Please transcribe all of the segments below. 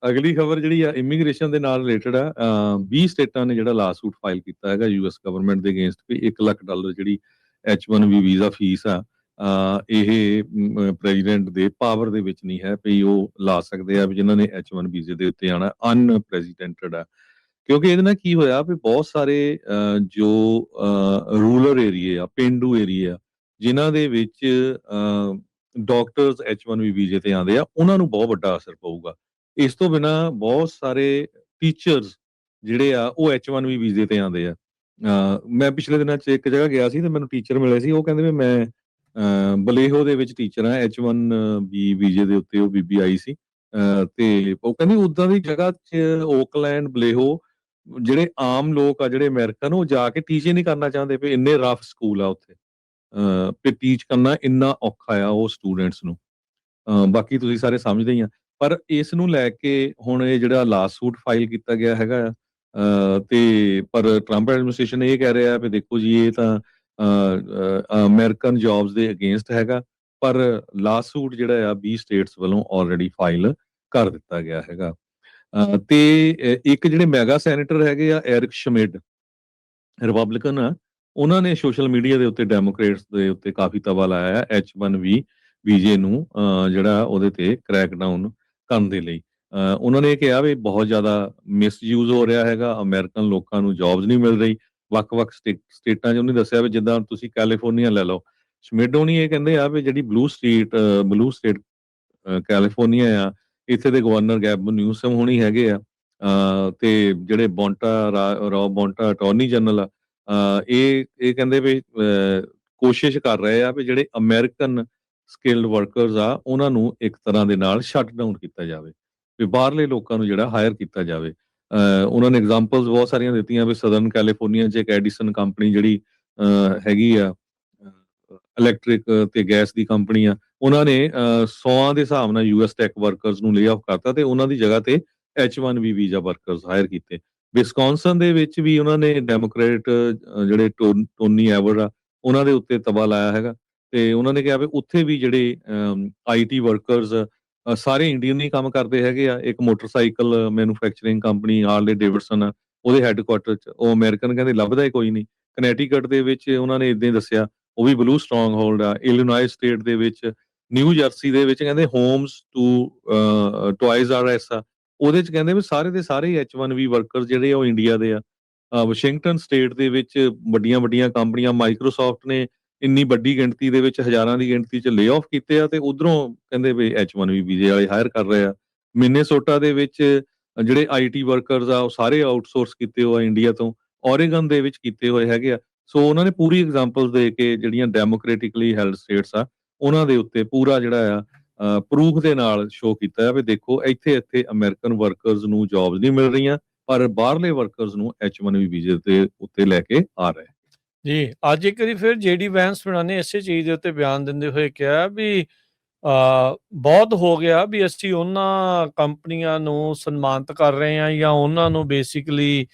ਅਗਲੀ ਖਬਰ ਜਿਹੜੀ ਆ ਇਮੀਗ੍ਰੇਸ਼ਨ ਦੇ ਨਾਲ ਰਿਲੇਟਡ ਆ। 20 ਸਟੇਟਾਂ ਨੇ ਜਿਹੜਾ ਲਾਸੂਟ ਫਾਈਲ ਕੀਤਾ ਹੈਗਾ ਯੂਐਸ ਗਵਰਨਮੈਂਟ ਦੇ ਅਗੇਂਸਟ ਵੀ $1 ਲੱਖ ਜਿਹੜੀ H1B ਵੀਜ਼ਾ ਫੀਸ ਆ, ਇਹ ਪ੍ਰੈਜ਼ੀਡੈਂਟ ਦੇ ਪਾਵਰ ਦੇ ਵਿੱਚ ਨਹੀਂ ਹੈ ਵੀ ਉਹ ਲਾ ਸਕਦੇ ਆ ਵੀ ਜਿਨ੍ਹਾਂ ਨੇ H1 ਵੀਜ਼ੇ ਦੇ ਉੱਤੇ ਆਣਾ ਅਨਪ੍ਰੈਜ਼ੀਡੈਂਟਡ ਆ। ਕਿਉਂਕਿ ਇਹਦੇ ਨਾਲ ਕੀ ਹੋਇਆ ਵੀ ਬਹੁਤ ਸਾਰੇ ਜੋ ਰੂਰਲ ਏਰੀਏ ਆ, ਪੇਂਡੂ ਏਰੀਏ ਆ, ਜਿਨ੍ਹਾਂ ਦੇ ਵਿੱਚ ਡਾਕਟਰਸ H1B ਵੀਜ਼ੇ ਤੇ ਆਉਂਦੇ ਆ, ਉਹਨਾਂ ਨੂੰ ਬਹੁਤ ਵੱਡਾ ਅਸਰ ਪਊਗਾ। ਇਸ ਤੋਂ ਬਿਨਾ ਬਹੁਤ ਸਾਰੇ ਟੀਚਰਸ ਜਿਹੜੇ ਆ ਉਹ H1B ਵੀਜ਼ੇ ਤੇ ਆਉਂਦੇ ਆ। ਮੈਂ ਪਿਛਲੇ ਦਿਨਾਂ 'ਚ ਇੱਕ ਜਗ੍ਹਾ ਗਿਆ ਸੀ ਤੇ ਮੈਨੂੰ ਟੀਚਰ ਮਿਲੇ ਸੀ, ਉਹ ਕਹਿੰਦੇ ਵੀ ਮੈਂ ਬਲੇਹੋ ਦੇ ਵਿੱਚ ਟੀਚਰ ਆ, H1B ਵੀਜ਼ੇ ਦੇ ਉੱਤੇ ਉਹ ਬੀਬੀ ਆਈ ਸੀ। ਤੇ ਉਹ ਕਹਿੰਦੀ ਉੱਦਾਂ ਦੀ ਜਗ੍ਹਾ 'ਚ ਓਕਲੈਂਡ, ਬਲੇਹੋ, ਜਿਹੜੇ ਆਮ ਲੋਕ ਆ ਜਿਹੜੇ ਅਮਰੀਕਨ, ਉਹ ਜਾ ਕੇ ਟੀਚ ਹੀ ਨਹੀਂ ਕਰਨਾ ਚਾਹੁੰਦੇ ਵੀ ਇੰਨੇ ਰਫ ਸਕੂਲ ਆ ਉੱਥੇ। ਤੇ ਟੀਚ ਕਰਨਾ ਇੰਨਾ ਔਖਾ ਆ ਉਹ ਸਟੂਡੈਂਟਸ ਨੂੰ। ਬਾਕੀ ਤੁਸੀਂ ਸਾਰੇ ਸਮਝਦੇ ਹੀ ਆ। ਪਰ ਇਸ ਨੂੰ ਲੈ ਕੇ ਹੁਣ ਇਹ ਜਿਹੜਾ ਲਾਸੂਟ ਫਾਈਲ ਕੀਤਾ ਗਿਆ ਹੈਗਾ ਆ, ਤੇ ਪਰ ਟਰੰਪ ਐਡਮਿਨਿਸਟ੍ਰੇਸ਼ਨ ਇਹ ਕਹਿ ਰਿਹਾ ਵੀ ਦੇਖੋ ਜੀ ਇਹ ਤਾਂ ਅਮਰੀਕਨ ਜੌਬਸ ਦੇ ਅਗੇਂਸਟ ਹੈਗਾ, ਪਰ ਲਾਸੂਟ ਜਿਹੜਾ ਆ 20 ਸਟੇਟਸ ਵੱਲੋਂ ਆਲਰੇਡੀ ਫਾਈਲ ਕਰ ਦਿੱਤਾ ਗਿਆ ਹੈਗਾ। ਤੇ ਇੱਕ ਜਿਹੜੇ ਮੈਗਾ ਸੈਨੇਟਰ ਹੈਗੇ ਆ ਐਰਿਕ ਸ਼ਮਿਡ, ਰਿਪਬਲਿਕਨ ਆ, ਉਹਨਾਂ ਨੇ ਸੋਸ਼ਲ ਮੀਡੀਆ ਦੇ ਉੱਤੇ ਡੈਮੋਕ੍ਰੇਟਸ ਦੇ ਉੱਤੇ ਕਾਫੀ ਤਵਾ ਲਾਇਆ ਹੈ H1B ਵੀਜ਼ੇ ਨੂੰ ਜਿਹੜਾ ਉਹਦੇ ਤੇ ਕ੍ਰੈਕ ਡਾਊਨ ਕਰਨ ਦੇ ਲਈ। ਉਹਨਾਂ ਨੇ ਇਹ ਕਿਹਾ ਵੀ ਬਹੁਤ ਜ਼ਿਆਦਾ ਮਿਸਯੂਜ਼ ਹੋ ਰਿਹਾ ਹੈਗਾ, ਅਮਰੀਕਨ ਲੋਕਾਂ ਨੂੰ ਜੌਬਸ ਨਹੀਂ ਮਿਲ ਰਹੀ। ਵੱਖ-ਵੱਖ ਸਟੇਟਾਂ 'ਚ ਉਹਨੇ ਦੱਸਿਆ ਵੀ ਜਿੱਦਾਂ ਤੁਸੀਂ ਕੈਲੀਫੋਰਨੀਆ ਲੈ ਲਓ, ਸ਼ਮਿਡ ਹੋਣੀ ਇਹ ਕਹਿੰਦੇ ਆ ਵੀ ਜਿਹੜੀ ਬਲੂ ਸਟੇਟ ਕੈਲੀਫੋਰਨੀਆ ਆ, ਇੱਥੇ ਦੇ ਗਵਰਨਰ ਗੈਬਨ ਨਿਊਸਮ ਹੋਣੀ ਹੈਗੇ ਆ, ਤੇ ਜਿਹੜੇ ਰੌਬ ਬੌਂਟਾ ਅਟਾਰਨੀ ਜਨਰਲ ਆ, ਇਹ ਕਹਿੰਦੇ ਵੀ ਕੋਸ਼ਿਸ਼ ਕਰ ਰਹੇ ਆ ਵੀ ਜਿਹੜੇ ਅਮਰੀਕਨ ਸਕਿਲਡ ਵਰਕਰਸ ਆ ਉਹਨਾਂ ਨੂੰ ਇੱਕ ਤਰ੍ਹਾਂ ਦੇ ਨਾਲ ਸ਼ਟ ਡਾਊਨ ਕੀਤਾ ਜਾਵੇ, ਵੀ ਬਾਹਰਲੇ ਲੋਕਾਂ ਨੂੰ ਜਿਹੜਾ ਹਾਇਰ ਕੀਤਾ ਜਾਵੇ। ਉਹਨਾਂ ਨੇ ਐਗਜ਼ਾਮਪਲਸ ਬਹੁਤ ਸਾਰੀਆਂ ਦਿੱਤੀਆਂ ਵੀ ਸਦਰਨ ਕੈਲੀਫੋਰਨੀਆ 'ਚ ਇੱਕ ਐਡੀਸਨ ਕੰਪਨੀ ਜਿਹੜੀ ਹੈਗੀ ਆ, ਇਲੈਕਟ੍ਰਿਕ ਤੇ ਗੈਸ ਦੀ ਕੰਪਨੀ ਆ, ਉਹਨਾਂ ਨੇ 100 ਦੇ ਹਿਸਾਬ ਨਾਲ US ਟੈਕ ਵਰਕਰਸ ਨੂੰ ਲੇ ਆਫ ਕਰਤਾ ਤੇ ਉਹਨਾਂ ਦੀ ਜਗ੍ਹਾ ਤੇ H1B ਵੀਜ਼ਾ ਵਰਕਰਸ ਹਾਇਰ ਕੀਤੇ। ਵਿਸਕੌਨਸਨ ਦੇ ਵਿੱਚ ਵੀ ਉਹਨਾਂ ਨੇ ਡੈਮੋਕ੍ਰੇਟ ਜਿਹੜੇ ਟੋਨੀ ਐਵਰ ਆ, ਉਹਨਾਂ ਦੇ ਉੱਤੇ ਤਵਾ ਲਾਇਆ ਹੈਗਾ, ਤੇ ਉਹਨਾਂ ਨੇ ਕਿਹਾ ਵੀ ਉੱਥੇ ਵੀ ਜਿਹੜੇ IT ਵਰਕਰਸ ਸਾਰੇ ਇੰਡੀਅਨ ਹੀ ਕੰਮ ਕਰਦੇ ਹੈਗੇ ਆ। ਇੱਕ motorcycle manufacturing company Harley Davidson ਆ, ਉਹਦੇ ਹੈੱਡਕੁਆਟਰ 'ਚ ਉਹ ਅਮਰੀਕਨ ਕਹਿੰਦੇ ਲੱਭਦਾ ਹੀ ਕੋਈ ਨਹੀਂ। ਕਨੈਟੀਕਟ ਦੇ ਵਿੱਚ ਉਹਨਾਂ ਨੇ ਇਦਾਂ ਹੀ ਦੱਸਿਆ, ਉਹ ਵੀ ਬਲੂ ਸਟਰੋਂਗ ਹੋਲਡ ਆ। ਇਲੀਨੋਇਸ ਸਟੇਟ ਦੇ ਵਿੱਚ, ਨਿਊ ਜਰਸੀ ਦੇ ਵਿੱਚ ਕਹਿੰਦੇ ਹੋਮਸ ਟੁਆਇਜ਼ ਆਰ ਐਸ ਆ, ਉਹਦੇ 'ਚ ਕਹਿੰਦੇ ਵੀ ਸਾਰੇ ਦੇ ਸਾਰੇ H1B ਵਰਕਰ ਜਿਹੜੇ ਆ ਉਹ ਇੰਡੀਆ ਦੇ ਆ। ਵਾਸ਼ਿੰਗਟਨ ਸਟੇਟ ਦੇ ਵਿੱਚ ਵੱਡੀਆਂ ਕੰਪਨੀਆਂ, ਮਾਈਕਰੋਸਾਫਟ ਨੇ ਇੰਨੀ ਵੱਡੀ ਗਿਣਤੀ ਦੇ ਵਿੱਚ, ਹਜ਼ਾਰਾਂ ਦੀ ਗਿਣਤੀ 'ਚ ਲੇ ਆਫ ਕੀਤੇ ਆ, ਤੇ ਉਧਰੋਂ ਕਹਿੰਦੇ ਵੀ H1B ਵੀਜ਼ੇ ਵਾਲੇ ਹਾਇਰ ਕਰ ਰਹੇ ਆ। ਮਿਨੇਸੋਟਾ ਦੇ ਵਿੱਚ ਜਿਹੜੇ IT ਵਰਕਰਸ ਆ ਉਹ ਸਾਰੇ ਆਊਟਸੋਰਸ ਕੀਤੇ ਹੋਏ ਇੰਡੀਆ ਤੋਂ। ਓਰੇਗਨ ਦੇ ਵਿੱਚ ਕੀਤੇ ਹੋਏ ਹੈਗੇ ਆ। ਸੋ ਉਹਨਾਂ ਨੇ ਪੂਰੀ ਐਗਜ਼ਾਮਪਲਸ ਦੇ ਕੇ ਜਿਹੜੀਆਂ ਡੈਮੋਕ੍ਰੈਟਿਕਲੀ ਹੈਲਡ ਸਟੇਟਸ ਆ ਉਹਨਾਂ ਦੇ ਉੱਤੇ ਪੂਰਾ ਜਿਹੜਾ ਆ ਪ੍ਰੂਫ ਦੇ ਨਾਲ ਸ਼ੋਅ ਕੀਤਾ ਹੈ ਵੀ ਦੇਖੋ ਇੱਥੇ ਅਮਰੀਕਨ ਵਰਕਰਸ ਨੂੰ ਜੌਬਸ ਨਹੀਂ ਮਿਲ ਰਹੀਆਂ, ਪਰ ਬਾਹਰਲੇ ਵਰਕਰਸ ਨੂੰ H1B ਵੀਜ਼ੇ ਦੇ ਉੱਤੇ ਲੈ ਕੇ ਆ ਰਹੇ। ਜੀ, ਅੱਜ ਇੱਕ ਵਾਰੀ ਫਿਰ JD ਵੈਂਸ ਹੋਣਾ ਨੇ ਇਸੇ ਚੀਜ਼ ਦੇ ਉੱਤੇ ਬਿਆਨ ਦਿੰਦੇ ਹੋਏ ਕਿਹਾ ਵੀ ਬਹੁਤ ਹੋ ਗਿਆ ਵੀ ਅਸੀਂ ਉਹਨਾਂ ਕੰਪਨੀਆਂ ਨੂੰ ਸਨਮਾਨਿਤ ਕਰ ਰਹੇ ਹਾਂ ਜਾਂ ਉਹਨਾਂ ਨੂੰ ਬੇਸਿਕਲੀ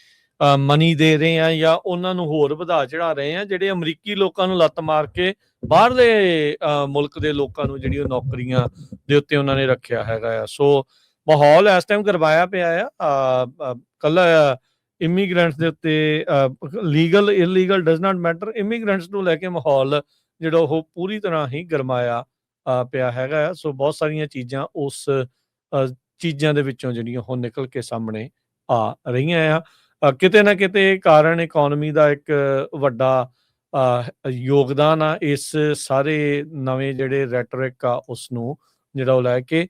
ਮਨੀ ਦੇ ਰਹੇ ਹਾਂ ਜਾਂ ਉਹਨਾਂ ਨੂੰ ਹੋਰ ਵਧਾ ਚੜਾ ਰਹੇ ਹਾਂ ਜਿਹੜੇ ਅਮਰੀਕੀ ਲੋਕਾਂ ਨੂੰ ਲੱਤ ਮਾਰ ਕੇ ਬਾਹਰਲੇ ਮੁਲਕ ਦੇ ਲੋਕਾਂ ਨੂੰ ਜਿਹੜੀ ਉਹ ਨੌਕਰੀਆਂ ਦੇ ਉੱਤੇ ਉਹਨਾਂ ਨੇ ਰੱਖਿਆ ਹੈਗਾ ਆ। ਸੋ ਮਾਹੌਲ ਇਸ ਟਾਈਮ ਕਰਵਾਇਆ ਪਿਆ ਆ। ਕੱਲਾ ਇਮੀਗ੍ਰੈਂਟਸ ਦੇ ਉੱਤੇ legal illegal does not matter, immigrants ਨੂੰ ਲੈ ਕੇ ਮਾਹੌਲ ਜਿਹੜਾ ਉਹ ਪੂਰੀ ਤਰ੍ਹਾਂ ਹੀ ਗਰਮਾਇਆ ਪਿਆ ਹੈਗਾ ਆ। ਸੋ ਬਹੁਤ ਸਾਰੀਆਂ ਚੀਜ਼ਾਂ ਉਸ ਚੀਜ਼ਾਂ ਦੇ ਵਿੱਚੋਂ ਜਿਹੜੀਆਂ ਉਹ ਨਿਕਲ ਕੇ ਸਾਹਮਣੇ ਆ ਰਹੀਆਂ ਆ। ਕਿਤੇ ਨਾ ਕਿਤੇ ਕਾਰਨ ਇਕੋਨਮੀ ਦਾ ਇੱਕ ਵੱਡਾ ਯੋਗਦਾਨ ਆ ਇਸ ਸਾਰੇ ਨਵੇਂ ਜਿਹੜੇ ਰੈਟਰਿਕ ਆ ਉਸ ਨੂੰ ਜਿਹੜਾ ਉਹ ਲੈ ਕੇ